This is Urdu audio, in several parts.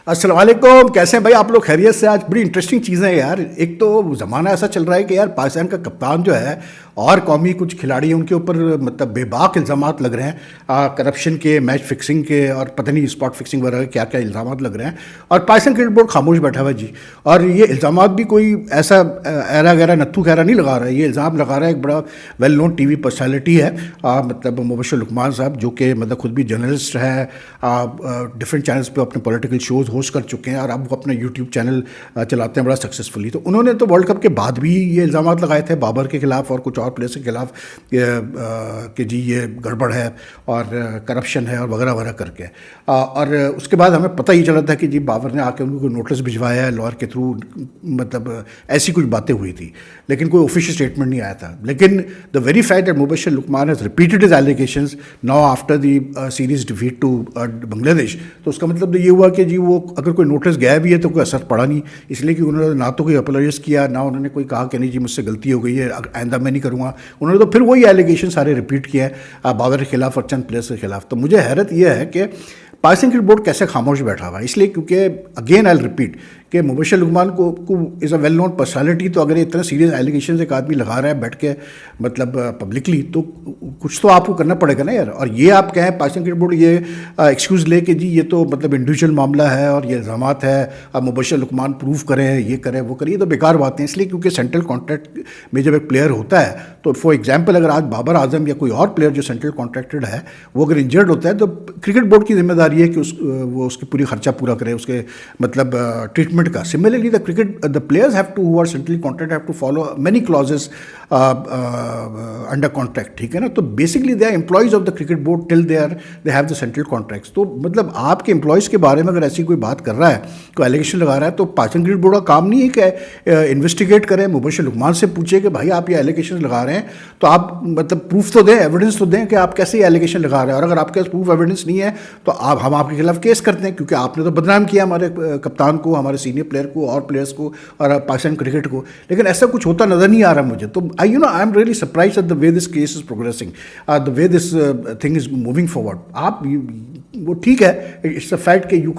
السلام علیکم، کیسے ہیں بھائی آپ لوگ؟ خیریت سے؟ آج بڑی انٹرسٹنگ چیزیں ہیں یار. ایک تو زمانہ ایسا چل رہا ہے کہ یار پاکستان کا کپتان جو ہے اور قومی کچھ کھلاڑی ہیں ان کے اوپر مطلب بے باک الزامات لگ رہے ہیں، کرپشن کے، میچ فکسنگ کے اور پتہ نہیں اسپاٹ فکسنگ وغیرہ کیا کیا الزامات لگ رہے ہیں، اور پاکستان کرکٹ بورڈ خاموش بیٹھا ہوا ہے جی. اور یہ الزامات بھی کوئی ایسا ایرا گیرا نتھو خیرا نہیں لگا رہا ہے، یہ الزام لگا رہا ہے ایک بڑا well known TV personality ہے، مطلب مبشر لقمان صاحب، جو کہ مطلب خود بھی جرنلسٹ ہے، ڈفرینٹ چینلز پہ اپنے پولیٹیکل شوز ہوسٹ کر چکے ہیں، اور اب وہ اپنا یوٹیوب چینل چلاتے ہیں بڑا سکسیزفلی. تو انہوں نے تو ورلڈ کپ کے بعد بھی یہ الزامات لگائے تھے بابر کے خلاف اور کچھ اور پلیئرس کے خلاف کہ جی یہ گڑبڑ ہے اور کرپشن ہے اور وغیرہ وغیرہ کر کے. اور اس کے بعد ہمیں پتہ یہ چلا تھا کہ جی بابر نے آ کے ان کو کوئی نوٹس بھجوایا ہے لوئر کے تھرو، مطلب ایسی کچھ باتیں ہوئی تھی، لیکن کوئی آفیشیل اسٹیٹمنٹ نہیں آیا تھا. لیکن the very fact that Mubashir Luqman has repeated his allegations now after the series defeat to Bangladesh. تو اس کا مطلب یہ ہوا کہ جی وہ اگر کوئی نوٹس گیا بھی ہے تو کوئی اثر پڑا نہیں، اس لیے کہ انہوں نے نہ تو کوئی اپولوجائز کیا، نہ انہوں نے کوئی کہا کہ نہیں جی مجھ سے غلطی ہو گئی ہے آئندہ میں نہیں کروں گا. انہوں نے تو پھر وہی ایلیگیشن سارے ریپیٹ کیا ہے بابر کے خلاف اور چند پلیئرس کے خلاف. تو مجھے حیرت یہ ہے کہ پاکستان کرکٹ بورڈ کیسے خاموش بیٹھا ہوا ہے. اس لیے کیونکہ اگین آئی ریپیٹ کہ مبشر لقمان کو از اے ویل نون پرسنالٹی، تو اگر اتنا سیریس ایلیگیشنز ایک آدمی لگا رہا ہے بیٹھ کے مطلب پبلکلی، تو کچھ تو آپ کو کرنا پڑے گا نا یار. اور یہ آپ کہیں پاکستان کرکٹ بورڈ یہ ایکسکیوز لے کہ جی یہ تو مطلب انڈیویجول معاملہ ہے اور یہ الزامات ہے، اب مبشر لقمان پروف کریں، یہ کریں وہ کریں، یہ تو بیکار باتیں ہیں. اس لیے کیونکہ سینٹرل کانٹریکٹ میں جب ایک پلیئر ہوتا ہے تو فار ایگزامپل اگر آج بابر اعظم یا کوئی اور پلیئر جو سینٹرل کانٹریکٹڈ ہے وہ اگر انجرڈ ہوتا ہے تو کرکٹ بورڈ کی ذمہ داری ہے کہ وہ اس کی پوری خرچہ پورا کرے اس کے مطلب ٹریٹمنٹ کا. Similarly the players have to who are centrally contracted have to follow many clauses under contract. ٹھیک ہے نا. تو basically they are employees of the cricket board till they have the central contracts. تو مطلب آپ کے امپلائیز کے بارے میں اگر ایسی کوئی بات کر رہا ہے، کوئی ایلیگیشن لگا رہا ہے، تو پاکستان کرکٹ بورڈ کا کام نہیں ہے کہ انویسٹیگیٹ کریں، مبشر لقمان سے پوچھے کہ بھائی آپ یہ ایلیگیشن لگا رہے ہیں تو آپ مطلب پروف تو دیں، ایویڈنس تو دیں کہ آپ کیسے یہ ایلیگیشن لگا رہے ہیں. اور اگر آپ کے پاس پروف ایویڈنس نہیں ہے تو ہم آپ کے خلاف کیس کرتے ہیں، کیونکہ آپ نے تو بدنام کیا ہمارے کپتان کو، ہمارے سینئر پلیئر کو اور پلیئرس کو اور پاکستان کرکٹ کو. لیکن ایسا کچھ ہوتا نظر نہیں آ رہا مجھے. تو I am really surprised at the way this case is progressing, the way this thing is moving forward. آپ وہ ٹھیک ہے، اٹس اے فیکٹ کہ you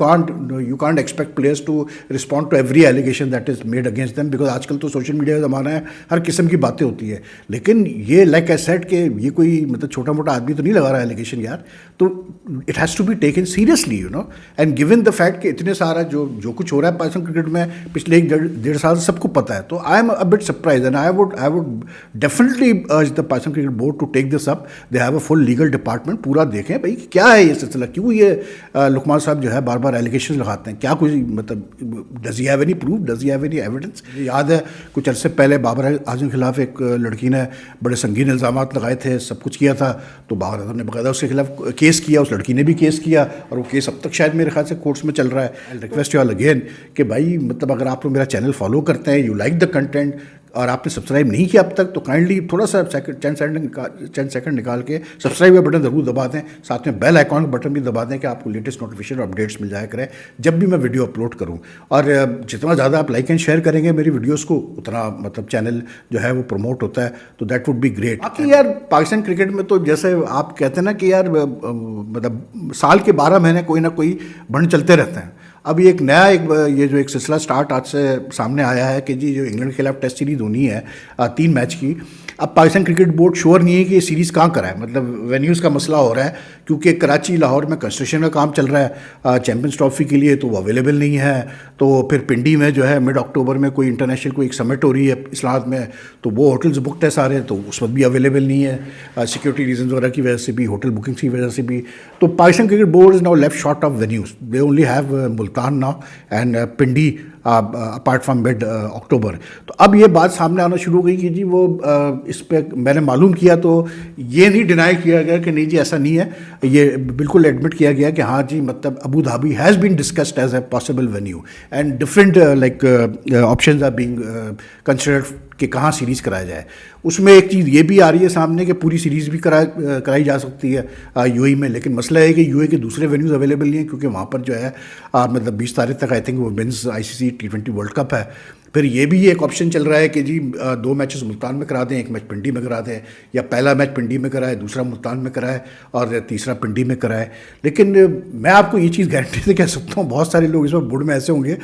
can't expect players to respond to every allegation that is made against them, because آج کل تو سوشل میڈیا کا زمانہ ہے، ہر قسم کی باتیں ہوتی ہے. لیکن یہ لائک آئی سیڈ کہ یہ کوئی مطلب چھوٹا موٹا آدمی تو نہیں لگا رہا ایلیگیشن یار. تو it has to be taken seriously you know, and given the fact کہ اتنے سارا جو کچھ ہو رہا ہے پاکستان کرکٹ میں پچھلے 1.5 سال سے سب کو پتہ ہے. تو I am a bit surprised and I would definitely urge the Pakistan cricket board to take this up. They have a full legal department, پورا دیکھیں بھائی کیا ہے یہ سلسلہ، کیوں یہ لقمان صاحب جو ہے بار بار ایلیگیشن لگاتے ہیں، کیا کوئی مطلب does he have any proof, does he have any evidence. یاد ہے کچھ عرصے پہلے بابر اعظم کے خلاف ایک لڑکی نے بڑے سنگین الزامات لگائے تھے، سب کچھ کیا تھا، تو بابر اعظم نے باقاعدہ اس کے خلاف کیس کیا، اس لڑکی نے بھی کیس کیا، اور وہ کیس اب تک شاید میرے خیال سے کورٹس میں چل رہا ہے. I request you all again کہ بھائی مطلب اگر آپ لوگ میرا چینل فالو کرتے ہیں، یو لائک دا کنٹینٹ، اور آپ نے سبسکرائب نہیں کیا اب تک، تو کائنڈلی تھوڑا سا چند سیکنڈ نکال کے سبسکرائب کا بٹن ضرور دبا دیں، ساتھ میں بیل آئیکن بٹن بھی دبا دیں کہ آپ کو لیٹسٹ نوٹیفیکیشن اور اپڈیٹس مل جایا کریں جب بھی میں ویڈیو اپلوڈ کروں. اور جتنا زیادہ آپ لائک اینڈ شیئر کریں گے میری ویڈیوز کو، اتنا مطلب چینل جو ہے وہ پروموٹ ہوتا ہے، تو دیٹ وڈ بی گریٹ. باقی یار پاکستان کرکٹ میں تو جیسے آپ کہتے ہیں نا کہ یار مطلب سال کے 12 مہینے کوئی نہ کوئی بن چلتے رہتے ہیں. اب یہ ایک نیا یہ جو ایک سلسلہ سٹارٹ آج سے سامنے آیا ہے کہ جی جو انگلینڈ کے خلاف ٹیسٹ سیریز ہونی ہے 3 میچ کی، اب پاکستان کرکٹ بورڈ شور نہیں ہے کہ یہ سیریز کہاں کرائے. مطلب وینیوز کا مسئلہ ہو رہا ہے کیونکہ کراچی لاہور میں کنسٹرکشن کا کام چل رہا ہے چیمپئنز ٹرافی کے لیے، تو وہ اویلیبل نہیں ہے. تو پھر پنڈی میں جو ہے مڈ اکتوبر میں کوئی انٹرنیشنل کوئی ایک سمٹ ہو رہی ہے اسلام آباد میں، تو وہ ہوٹلز بکڈ ہے سارے، تو اس وقت بھی اویلیبل نہیں ہے سیکورٹی ریزنز وغیرہ کی وجہ سے بھی، ہوٹل بکنگس کی وجہ سے بھی. تو Pakistan cricket board is now left short of venues. They only have Multan now and Pindi apart from mid October. تو اب یہ بات سامنے آنا شروع ہو گئی کہ جی وہ اس پہ میں نے معلوم کیا تو یہ نہیں ڈینائی کیا گیا کہ نہیں جی ایسا نہیں ہے، یہ بالکل ایڈمٹ کیا گیا کہ ہاں جی مطلب Abu Dhabi has been discussed as a possible venue and different like options are being considered کہ کہاں سیریز کرایا جائے. اس میں ایک چیز یہ بھی آ رہی ہے سامنے کہ پوری سیریز بھی کرائی جا سکتی ہے یو اے میں، لیکن مسئلہ ہے کہ یو اے کے دوسرے وینیوز اویلیبل نہیں ہیں کیونکہ وہاں پر جو ہے مطلب 20 تاریخ تک آئی تھنک وہ men's ICC T20 world cup ہے. پھر یہ بھی ایک آپشن چل رہا ہے کہ جی 2 میچز ملتان میں کرا دیں، 1 میچ پنڈی میں کرا دیں، یا پہلا میچ پنڈی میں کرائے، دوسرا ملتان میں کرائے اور تیسرا پنڈی میں کرائے. لیکن میں آپ کو یہ چیز گارنٹی سے کہہ سکتا ہوں، بہت سارے لوگ اس وقت بورڈ میں ایسے ہوں گے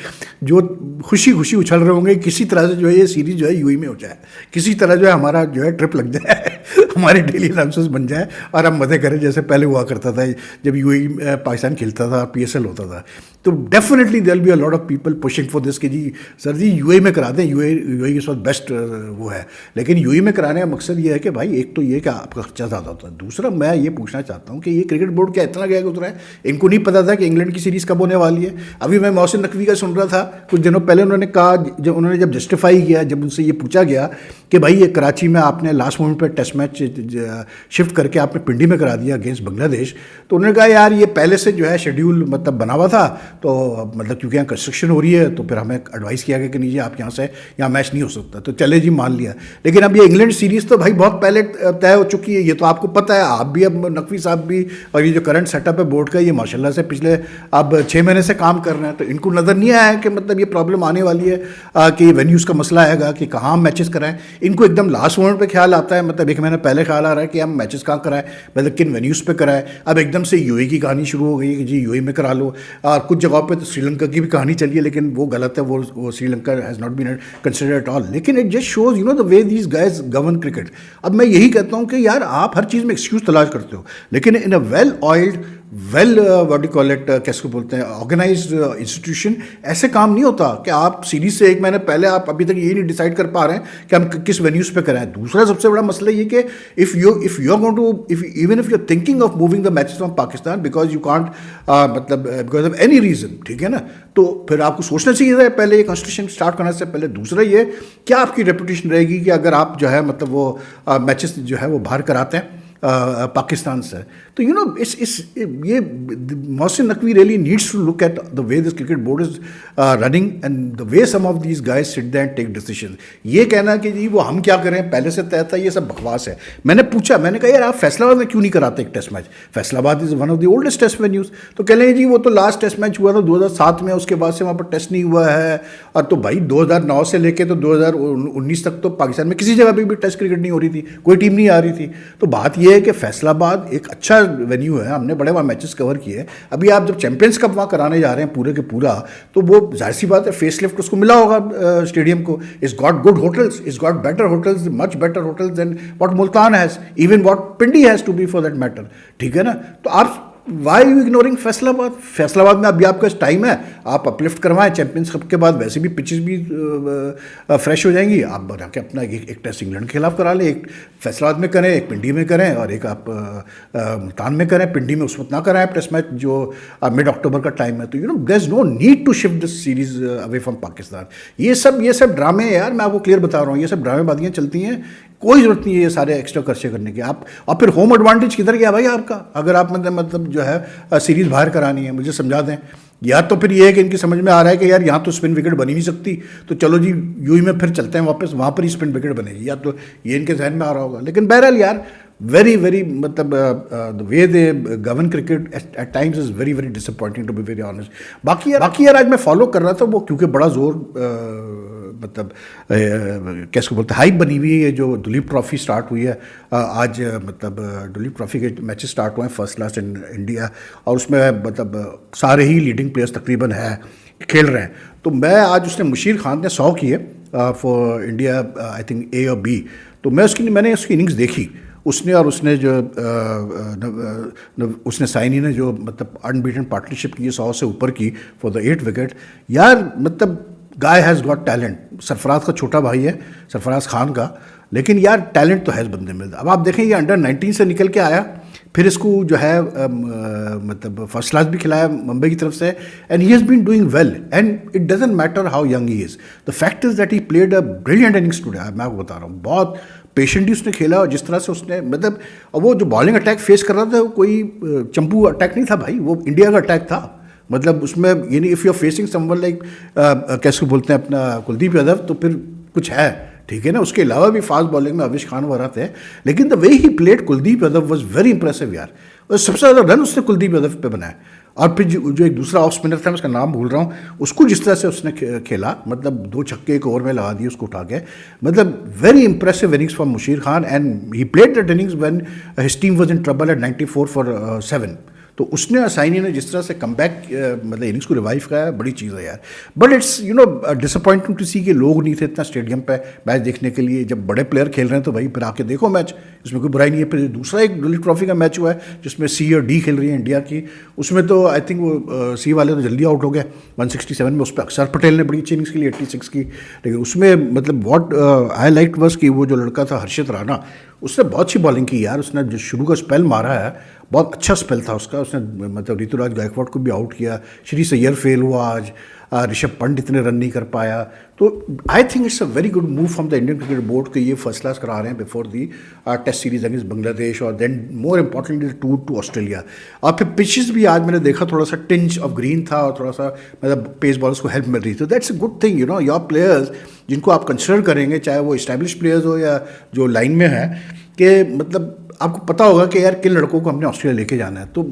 جو خوشی خوشی اچھل رہے ہوں گے کسی طرح سے جو ہے یہ سیریز جو ہے یو اے میں ہو جائے، کسی طرح جو ہے ہمارا جو ہے ٹرپ لگ جائے، ہمارے ڈیلی الاؤنسز بن جائے اور ہم مزے کریں جیسے پہلے ہوا کرتا تھا جب یو اے پاکستان کھیلتا تھا، پی ایس ایل ہوتا تھا. تو definitely there will be a lot of people pushing for this کہ جی سر جی یو اے میں کرا دیں، یو اے اس وقت بیسٹ وہ ہے. لیکن یو اے میں کرانے کا مقصد یہ ہے کہ بھائی ایک تو یہ کہ آپ کا خرچہ زیادہ ہوتا ہے، دوسرا میں یہ پوچھنا چاہتا ہوں کہ یہ کرکٹ بورڈ کیا اتنا گیا گزرا ہے، ان کو نہیں پتا تھا کہ انگلینڈ کی سیریز کب ہونے والی ہے. ابھی میں محسن نقوی کا سن رہا تھا کچھ دنوں پہلے، انہوں نے کہا جب جسٹیفائی کیا، جب ان سے یہ پوچھا گیا کہ بھائی یہ کراچی میں آپ نے لاسٹ مومنٹ پہ ٹیسٹ میچ شفٹ کر کے آپ نے پنڈی میں کرا دیا اگینسٹ بنگلہ دیش، تو انہوں نے کہا یار یہ پہلے سے جو ہے شیڈیول مطلب بنا ہوا تھا، تو مطلب کیونکہ یہاں کنسٹرکشن ہو رہی ہے تو پھر ہمیں ایڈوائز کیا گیا کہ نہیں جی آپ یہاں سے یہاں میچ نہیں ہو سکتا، تو چلے جی مان لیا. لیکن اب یہ انگلینڈ سیریز تو بھائی بہت پہلے طے ہو چکی ہے، یہ تو آپ کو پتہ ہے، آپ بھی اب نقوی صاحب بھی، اور یہ جو کرنٹ سیٹ اپ ہے بورڈ کا یہ ماشاء اللہ سے پچھلے اب 6 مہینے سے کام کر رہے ہیں، تو ان کو نظر نہیں آیا کہ مطلب یہ پرابلم آنے والی ہے کہ وینیوز کا مسئلہ آئے گا کہ کہاں ہم میچز کرائیں. ان کو ایک دم لاسٹ مومنٹ پہ خیال آتا ہے، مطلب 1 مہینہ پہلے خیال آ رہا ہے کہ ہم میچز کہاں کرائیں، مطلب کن وینیوز پہ کرائیں. اب ایک دم سے یو اے کی کہانی شروع ہو گئی کہ جی یو اے میں کرا لو، اور کچھ جگہوں پہ تو سری لنکا کی بھی کہانی چلی ہے لیکن وہ غلط ہے، وہ Sri Lanka has not been considered at all. لیکن it just shows you know the way these guys govern cricket. اب میں یہی کہتا ہوں کہ یار آپ ہر چیز میں ایکسکیوز تلاش کرتے ہو، لیکن in a well oiled what you call it case کو بولتے ہیں آرگنائزڈ انسٹیٹیوشن ایسے کام نہیں ہوتا کہ آپ سیریز سے 1 مہینے پہلے آپ ابھی تک یہ نہیں ڈیسائیڈ کر پا رہے ہیں کہ ہم کس وینیوز پہ کریں. دوسرا سب سے بڑا مسئلہ یہ کہ if you are going to even if you're thinking of moving the matches from Pakistan because you can't مطلب because of any reason، ٹھیک ہے نا، تو پھر آپ کو سوچنا چاہیے تھا پہلے یہ کنسٹرکشن اسٹارٹ کرنے سے پہلے. دوسرا یہ کیا آپ کی ریپوٹیشن رہے گی کہ اگر آپ جو ہے مطلب وہ میچز جو ہے وہ باہر کراتے ہیں پاکستان سے. تو یو نو یہ Mohsin Naqvi really needs to look at the way this cricket board is running and the way some of these guys sit there and take decision. یہ کہنا کہ جی وہ ہم کیا کریں پہلے سے طے تھا، یہ سب بکواس ہے. میں نے پوچھا، میں نے کہا یار آپ فیصلہ آباد میں کیوں نہیں کراتے ایک test match? Faisalabad is one of the oldest test venues. تو کہہ لیں جی وہ تو لاسٹ ٹیسٹ میچ ہوا تھا 2007 میں، اس کے بعد سے وہاں پر ٹیسٹ نہیں ہوا ہے. اور تو بھائی 2009 سے لے کے تو 2019 تک تو پاکستان میں کسی جگہ پہ بھی ٹیسٹ کرکٹ نہیں ہو رہی تھی، کوئی ٹیم نہیں آ رہی تھی. تو بات یہ ہے کہ فیصل آباد ایک اچھا وینیو ہے، ہم نے بڑے وہاں میچز کور کیے. ابھی آپ جب چیمپئنس کپ وہاں کرانے جا رہے ہیں پورے کے پورا، تو وہ ظاہر سی بات ہے فیس لفٹ اس کو ملا ہوگا اسٹیڈیم کو. It's got good hotels, it's got better hotels, much better hotels than what Multan has, even what Pindi has to be fair that matter, ٹھیک ہے نا. تو آپ وائی یو اگنورنگ فیصل آباد؟ فیصل آباد میں ابھی آپ کا ٹائم ہے، آپ اپلفٹ کروائیں. چیمپئنس کپ کے بعد ویسے بھی پچز بھی فریش ہو جائیں گی، آپ بنا کے اپنا ایک ٹیسٹ انگلینڈ کے خلاف کرا لیں، ایک فیصل آباد میں کریں، ایک پنڈی میں کریں، اور ایک آپ ملتان میں کریں. پنڈی میں اس وقت نہ کرائیں ٹیسٹ میچ جو مڈ اکتوبر کا ٹائم ہے. تو you know there is no need to shift this series away from Pakistan. یہ سب ڈرامے ہیں یار، میں آپ کو کلیئر بتا رہا ہوں، یہ سب ڈرامے بازیاں چلتی ہیں، کوئی ضرورت نہیں ہے یہ سارے ایکسٹرا خرچے کرنے کے. آپ اور پھر ہوم ایڈوانٹیج کدھر گیا بھائی آپ کا؟ اگر آپ مطلب جو ہے سیریز باہر کرانی ہے، مجھے سمجھا دیں. یا تو پھر یہ ہے کہ ان کی سمجھ میں آ رہا ہے کہ یار یہاں تو اسپن وکٹ بنی نہیں سکتی، تو چلو جی یو ہی میں پھر چلتے ہیں واپس، وہاں پر ہی اسپن وکٹ بنے گی، یا تو یہ ان کے ذہن میں آ رہا ہوگا. لیکن بہرحال یار ویری مطلب the way they govern cricket at times is very disappointing to be very honest. باقی یار آج میں فالو کر رہا تھا وہ، کیونکہ بڑا زور مطلب کیسے بولتے ہیں ہائپ بنی ہوئی ہے جو دلیپ ٹرافی سٹارٹ ہوئی ہے آج. مطلب دلیپ ٹرافی کے میچز سٹارٹ ہوئے ہیں فرسٹ کلاس ان انڈیا، اور اس میں مطلب سارے ہی لیڈنگ پلیئرس تقریباً کھیل رہے ہیں. تو میں آج اس نے مشیر خان نے 100 کیے for India I think a اور بی. تو میں نے اس کی اننگز دیکھی، اس نے اور اس نے جو اس نے سائنی نے جو مطلب انبیٹن پارٹنرشپ کی 100 سے اوپر کی فار دا 8 وکٹ. یار مطلب گائے ہیز گاٹ ٹیلنٹ. سرفراز کا چھوٹا بھائی ہے سرفراز خان کا، لیکن یار ٹیلنٹ تو ہے اس بندے میں. اب آپ دیکھیں یہ انڈر 19 سے نکل کے آیا، پھر اس کو جو ہے مطلب فرسٹ کلاس بھی کھلایا ممبئی کی طرف سے، and he has been doing well and it doesn't matter how young he is. The fact is that he played a brilliant innings today. میں آپ کو بتا رہا ہوں بہت پیشنٹلی اس نے کھیلا، اور جس طرح سے اس نے مطلب وہ جو بالنگ اٹیک فیس کر رہا تھا وہ کوئی چمپو اٹیک نہیں تھا بھائی، وہ انڈیا کا اٹیک تھا. مطلب اس میں یعنی if you are facing someone like کیسے بولتے ہیں اپنا کلدیپ یادو، تو پھر کچھ ہے، ٹھیک ہے نا. اس کے علاوہ بھی فاسٹ بالنگ میں اویش خان وغیرہ تھے، لیکن the way he played Kuldeep Yadav was very impressive یار. اور سب سے زیادہ رن اس نے کلدیپ یادو پہ بنائے. اور پھر جو ایک دوسرا آف اسپنر تھا, میں اس کا نام بھول رہا ہوں, اس کو جس طرح سے اس نے کھیلا, مطلب 2 چھکے ایک اوور میں لگا دیے اس کو اٹھا کے, مطلب very impressive innings for Mushir Khan. And he played that innings when his team was in trouble at 94/7. تو اس نے سائنی نے جس طرح سے کم بیک مطلب اننگس کو ریوائیو کرایا, بڑی چیز ہے یار. But it's disappointing to see کہ لوگ نہیں تھے اتنا اسٹیڈیم پہ میچ دیکھنے کے لیے. جب بڑے پلیئر کھیل رہے ہیں تو بھائی پھر آ کے دیکھو میچ, اس میں کوئی برائی نہیں ہے. پھر دوسرا ایک دلیپ ٹرافی کا میچ ہوا ہے جس میں سی اور ڈی کھیل رہی ہیں انڈیا کی, اس میں تو آئی تھنک وہ سی والے تو جلدی آؤٹ ہو گئے 167 میں. اس پہ اکثر پٹیل نے بڑی اچھی اننگس کے لیے 86 کی, لیکن اس میں مطلب واٹ آئی لائک واز کہ وہ جو لڑکا تھا ہرشت رانا, اس نے بہت اچھی بالنگ کی یار. اس نے جو شروع کا اسپیل مارا ہے بہت اچھا اسپیل تھا اس کا. اس نے مطلب ریتو راج گائیکواڈ کو بھی آؤٹ کیا, شری سیر فیل ہوا آج, رشبھ پنت اتنے رن نہیں کر پایا. تو I think it's a very good move from the Indian cricket board کہ یہ فیصلہ کرا رہے ہیں before the test series against Bangladesh, اور then more importantly tour to Australia. اور پھر پچز بھی آج میں نے دیکھا تھوڑا سا ٹنچ آف گرین تھا, اور تھوڑا سا مطلب پیس بالرس کو ہیلپ مل رہی تھی. That's a good thing your players جن کو آپ کنسیڈر کریں گے, چاہے وہ اسٹیبلش پلیئرز ہو یا جو لائن میں ہیں, کہ مطلب آپ کو پتہ ہوگا کہ یار کن لڑکوں کو ہم نے آسٹریلیا لے کے جانا ہے. تو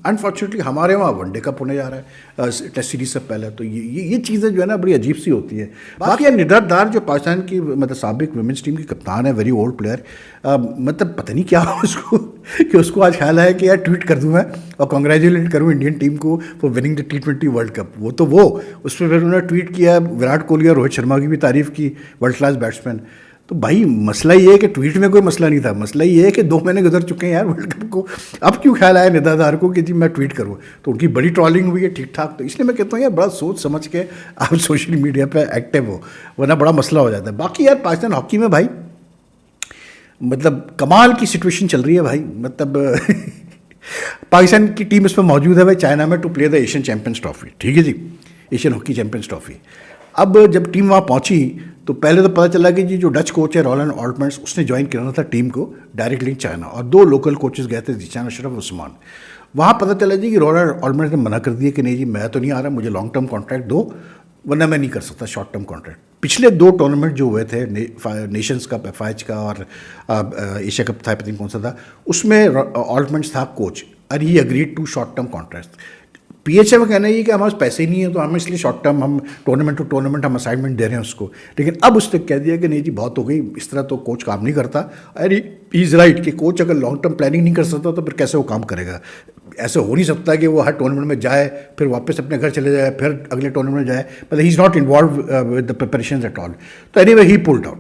انفارچونیٹلی ہمارے وہاں ون ڈے کپ ہونے جا رہا ہے ٹیسٹ سیریز سے پہلے. تو یہ چیزیں جو ہے نا بڑی عجیب سی ہوتی ہے. باقی ندرت دار جو پاکستان کی مطلب سابق ویمنس ٹیم کی کپتان ہے, ویری اولڈ پلیئر, مطلب پتہ نہیں کیا اس کو کہ اس کو آج خیال ہے کہ یار ٹویٹ کر دوں میں اور کنگریچولیٹ کروں انڈین ٹیم کو for winning the T20 world cup. وہ تو اس پہ پھر انہوں نے ٹویٹ کیا وراٹ کوہلی اور روہت شرما کی بھی تعریف کی, ورلڈ کلاس بیٹسمین. تو بھائی مسئلہ یہ ہے کہ ٹویٹ میں کوئی مسئلہ نہیں تھا, مسئلہ یہ ہے کہ 2 مہینے گزر چکے ہیں یار ورلڈ کپ کو. اب کیوں خیال آیا ندا دار کو کہ جی میں ٹویٹ کروں؟ تو ان کی بڑی ٹرالنگ ہوئی ہے ٹھیک ٹھاک. تو اس لیے میں کہتا ہوں یار بڑا سوچ سمجھ کے آپ سوشل میڈیا پہ ایکٹیو ہو, ورنہ بڑا مسئلہ ہو جاتا ہے. باقی یار پاکستان ہاکی میں بھائی مطلب کمال کی سچویشن چل رہی ہے بھائی. مطلب پاکستان کی ٹیم اس میں موجود ہے بھائی چائنا میں to play the Asian champions trophy. ٹھیک ہے جی, ایشین ہاکی چیمپئنس ٹرافی. اب جب ٹیم وہاں پہنچی تو پہلے تو پتہ چلا کہ جی جو ڈچ کوچ ہے رولنڈ آلٹمنٹس, اس نے جوائن کرنا تھا ٹیم کو ڈائریکٹ لنک چائنا, اور 2 لوکل کوچز گئے تھے ذیشان اشرف عثمان. وہاں پتہ چلا جی کہ رولنڈ آلٹمنٹس نے منع کر دیا کہ نہیں جی میں تو نہیں آ رہا, مجھے لانگ ٹرم کانٹریکٹ دو, ورنہ میں نہیں کر سکتا شارٹ ٹرم کانٹریکٹ. پچھلے 2 ٹورنامنٹ جو ہوئے تھے نیشنز کپ FIH کا اور ایشیا کپ تھا پتہ نہیں کون سا تھا, اس میں آلٹمنٹس تھا کوچ, اور he agreed to short term contract. PHA کا کہنا یہ کہ ہمارے پاس پیسے نہیں ہیں تو ہم اس لیے شارٹ ٹرم ہم ٹورنامنٹ ٹو ٹورنامنٹ ہم اسائنمنٹ دے رہے ہیں اس کو. لیکن اب اس نے کہہ دیا کہ نہیں جی بہت ہو گئی, اس طرح تو کوچ کام نہیں کرتا. ارے ہی از رائٹ کہ کوچ اگر لانگ ٹرم پلاننگ نہیں کر سکتا تو پھر کیسے وہ کام کرے گا؟ ایسے ہو نہیں سکتا کہ وہ ہر ٹورنامنٹ میں جائے پھر واپس اپنے گھر چلے جائے پھر اگلے ٹورنامنٹ میں جائے. مطلب he is not involved with the preparations at all. تو anyway he pulled out.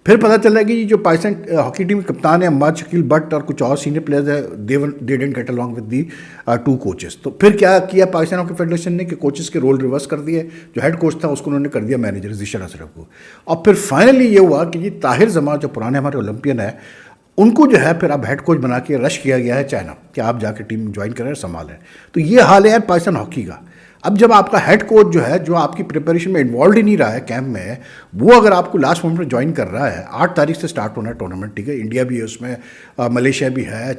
پھر پتہ چلا کہ جو پاکستان ہاکی ٹیم کے کپتان ہیں اماد شکیل بٹ اور کچھ اور سینئر پلیئرز ہیں, they didn't get along with the 2 coaches. تو پھر کیا کیا پاکستان ہاکی فیڈریشن نے کہ کوچز کے رول ریورس کر دیے. جو ہیڈ کوچ تھا اس کو انہوں نے کر دیا مینیجر ذیشان اشرف کو. اور پھر فائنلی یہ ہوا کہ یہ طاہر زمان جو پرانے ہمارے اولمپئن ہیں, ان کو جو ہے پھر اب ہیڈ کوچ بنا کے رش کیا گیا ہے چائنا کہ آپ جا کے ٹیم جوائن کریں سنبھالیں. تو یہ حال ہے یار پاکستان ہاکی کا. اب جب آپ کا ہیڈ کوچ جو ہے جو آپ کی پریپریشن میں انوالوڈ ہی نہیں رہا ہے کیمپ میں, وہ اگر آپ کو لاسٹ مومنٹ میں جوائن کر رہا ہے, 8 تاریخ سے سٹارٹ ہونا ہے ٹورنامنٹ. ٹھیک ہے, انڈیا بھی ہے اس میں, ملیشیا بھی ہے,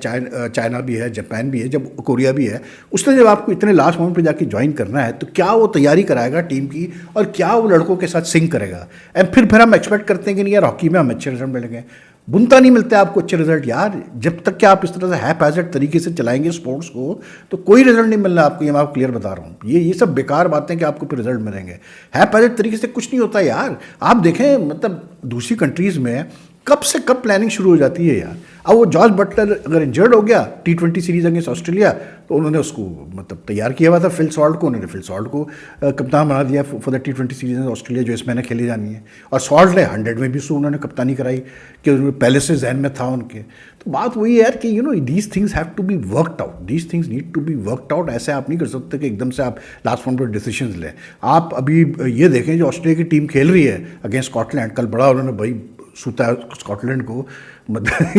چائنا بھی ہے, جاپان بھی ہے, جب کوریا بھی ہے. اس نے جب آپ کو اتنے لاسٹ مومنٹ پہ جا کے جوائن کرنا ہے تو کیا وہ تیاری کرائے گا ٹیم کی, اور کیا وہ لڑکوں کے ساتھ سنک کرے گا. اینڈ پھر ہم ایکسپیکٹ کرتے ہیں کہ نہیں یار ہاکی میں ہم اچھے رزلٹ ملیں گے. بنتا نہیں ملتے آپ کو اچھے رزلٹ یار. جب تک کہ آپ اس طرح سے ہیپ ہیزڈ طریقے سے چلائیں گے اسپورٹس کو تو کوئی رزلٹ نہیں ملنا آپ کو. یہ میں آپ کلیئر بتا رہا ہوں, یہ سب بیکار باتیں کہ آپ کو پھر رزلٹ ملیں گے. ہیپ ہیزڈ طریقے سے کچھ نہیں ہوتا یار. آپ دیکھیں مطلب دوسری کنٹریز میں کب سے کب پلاننگ شروع ہو جاتی ہے یار. اب وہ جارج بٹلر اگر انجرڈ ہو گیا T20 سیریز اگینسٹ آسٹریلیا تو انہوں نے اس کو مطلب تیار کیا ہوا تھا فل سالٹ کو. انہوں نے فل سالٹ کو کپتان بنا دیا for the T20 series Australia جو اس مہینے کھیلی جانی ہے. اور سالٹ نے 100 میں بھی انہوں نے کپتانی کرائی کہ پہلے سے ذہن میں تھا ان کے. تو بات وہی ہے یار کہ these things have to be worked out. These things need to be worked out. ایسے آپ نہیں کر سکتے کہ ایک دم سے آپ لاسٹ مومنٹ پہ ڈیسیشنز لیں. آپ ابھی یہ دیکھیں جو آسٹریلیا کی ٹیم کھیل رہی ہے اگینسٹ اسکاٹ لینڈ, کل بڑا انہوں نے بھائی سوتا ہے اسکاٹ لینڈ کو. مطلب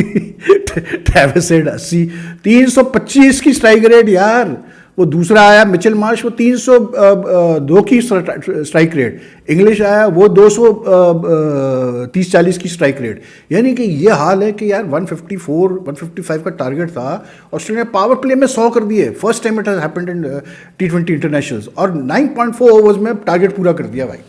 ٹریوس ہیڈ 325 کی اسٹرائک ریٹ یار. وہ دوسرا آیا مچل مارش, وہ 302 کی اسٹرائک ریٹ. انگلش آیا وہ 230-40 کی اسٹرائک ریٹ. یعنی کہ یہ حال ہے کہ یار 154-155 کا ٹارگیٹ تھا, آسٹریلیا نے پاور پلے میں 100 کر دیے. First time it has happened in T20 Internationales, اور 9.4 اوورز میں ٹارگیٹ پورا کر دیا بھائی.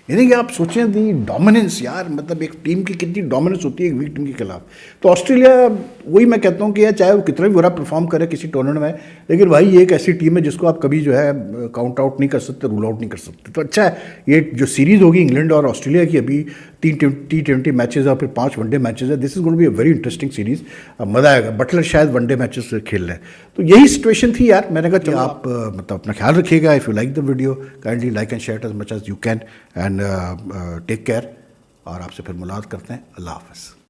یعنی کہ آپ سوچیں دی ڈومیننس یار، مطلب ایک ٹیم کی کتنی ڈومیننس ہوتی ہے ایک ویک ٹیم کے خلاف. تو آسٹریلیا وہی میں کہتا ہوں کہ یار چاہے وہ کتنا بھی برا پرفارم کرے کسی ٹورنامنٹ میں، لیکن بھائی یہ ایک ایسی ٹیم ہے جس کو آپ کبھی جو ہے کاؤنٹ آؤٹ نہیں کر سکتے، رول آؤٹ نہیں کر سکتے. تو اچھا ہے یہ جو سیریز ہوگی انگلینڈ اور آسٹریلیا کی، ابھی 3 T20 میچز اور پھر 5 ون ڈے میچز ہے. This is going to be a very interesting series. مزہ آئے گا. بٹلر شاید ون ڈے میچز کھیل رہے ہیں. تو یہی سچویشن تھی یار. میں نے کہا چلو آپ مطلب اپنا خیال رکھیے گا. If you like the video kindly like and share as much as you can and take care. اور آپ سے پھر ملاقات کرتے ہیں. اللہ حافظ.